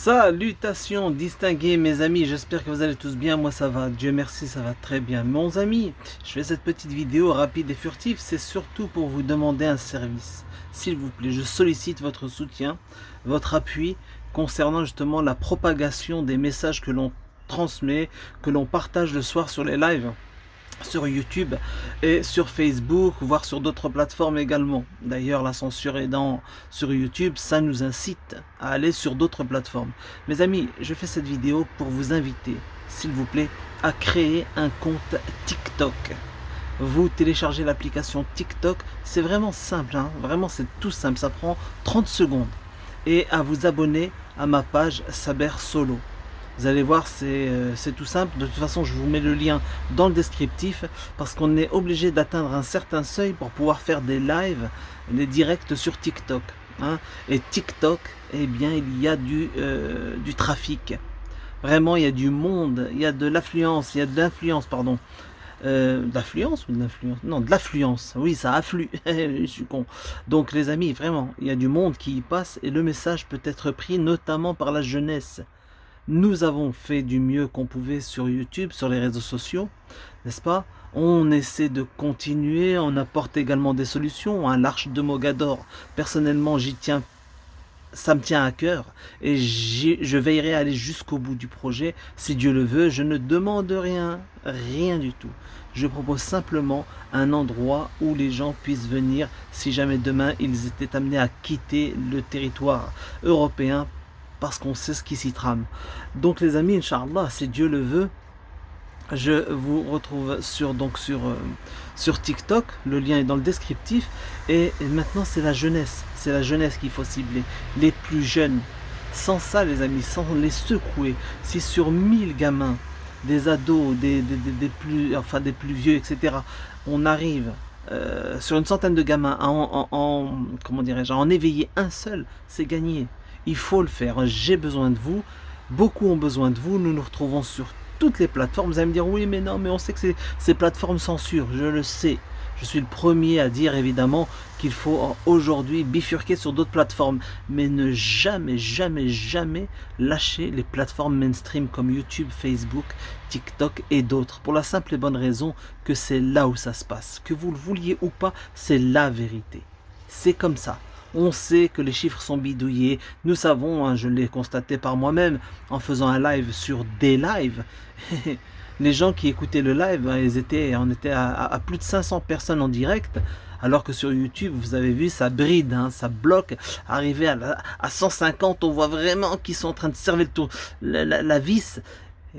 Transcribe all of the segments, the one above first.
Salutations distingués mes amis, j'espère que vous allez tous bien, moi ça va, Dieu merci, ça va très bien. Mes amis, je fais cette petite vidéo rapide et furtive, c'est surtout pour vous demander un service. S'il vous plaît, je sollicite votre soutien, votre appui concernant justement la propagation des messages que l'on transmet, que l'on partage le soir sur les lives sur YouTube et sur Facebook, voire sur d'autres plateformes également. D'ailleurs, la censure aidant sur YouTube, ça nous incite à aller sur d'autres plateformes. Mes amis, je fais cette vidéo pour vous inviter, s'il vous plaît, à créer un compte TikTok. Vous téléchargez l'application TikTok, c'est vraiment simple, hein, vraiment c'est tout simple, ça prend 30 secondes. Et à vous abonner à ma page Saber Solo. Vous allez voir, c'est tout simple. De toute façon, je vous mets le lien dans le descriptif parce qu'on est obligé d'atteindre un certain seuil pour pouvoir faire des lives, des directs sur TikTok. Hein. Et TikTok, eh bien, il y a du trafic. Vraiment, il y a du monde, il y a de l'affluence, il y a de l'influence, pardon. D'affluence ou de l'influence? Non, de l'affluence. Oui, ça afflue. Je suis con. Donc, les amis, vraiment, il y a du monde qui y passe et le message peut être pris notamment par la jeunesse. Nous avons fait du mieux qu'on pouvait sur YouTube, sur les réseaux sociaux, n'est-ce pas? On essaie de continuer, on apporte également des solutions, hein, l'Arche de Mogador. Personnellement, j'y tiens, ça me tient à cœur et je veillerai à aller jusqu'au bout du projet. Si Dieu le veut, je ne demande rien, rien du tout. Je propose simplement un endroit où les gens puissent venir si jamais demain ils étaient amenés à quitter le territoire européen parce qu'on sait ce qui s'y trame. Donc les amis, Inch'Allah, si Dieu le veut, je vous retrouve sur TikTok, le lien est dans le descriptif, et maintenant c'est la jeunesse qu'il faut cibler, les plus jeunes. Sans ça les amis, sans les secouer, si sur 1000 gamins, des ados, des plus vieux, etc., on arrive sur une centaine de gamins comment dirais-je, à en éveiller un seul, c'est gagné. Il faut le faire, j'ai besoin de vous, beaucoup ont besoin de vous, nous nous retrouvons sur toutes les plateformes. Vous allez me dire oui mais non, mais on sait que ces plateformes censurent, je le sais. Je suis le premier à dire évidemment qu'il faut aujourd'hui bifurquer sur d'autres plateformes, mais ne jamais, jamais, jamais lâcher les plateformes mainstream comme YouTube, Facebook, TikTok et d'autres. Pour la simple et bonne raison que c'est là où ça se passe. Que vous le vouliez ou pas, c'est la vérité. C'est comme ça. On sait que les chiffres sont bidouillés, nous savons, hein, je l'ai constaté par moi-même en faisant un live sur des lives. Les gens qui écoutaient le live, on était à plus de 500 personnes en direct, alors que sur YouTube, vous avez vu, ça bride, hein, ça bloque. Arrivé à 150, on voit vraiment qu'ils sont en train de servir le tour, la vis.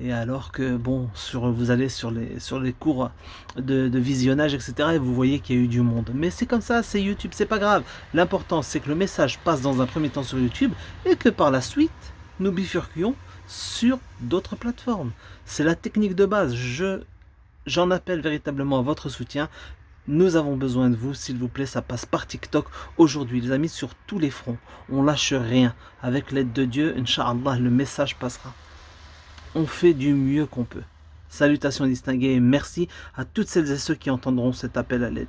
Et alors que, bon, vous allez sur les cours de visionnage, etc., et vous voyez qu'il y a eu du monde. Mais c'est comme ça, c'est YouTube, c'est pas grave. L'important, c'est que le message passe dans un premier temps sur YouTube, et que par la suite, nous bifurquions sur d'autres plateformes. C'est la technique de base. J'en appelle véritablement à votre soutien. Nous avons besoin de vous, s'il vous plaît, ça passe par TikTok aujourd'hui, les amis, sur tous les fronts. On lâche rien. Avec l'aide de Dieu, Inch'Allah, le message passera. On fait du mieux qu'on peut. Salutations distinguées et merci à toutes celles et ceux qui entendront cet appel à l'aide.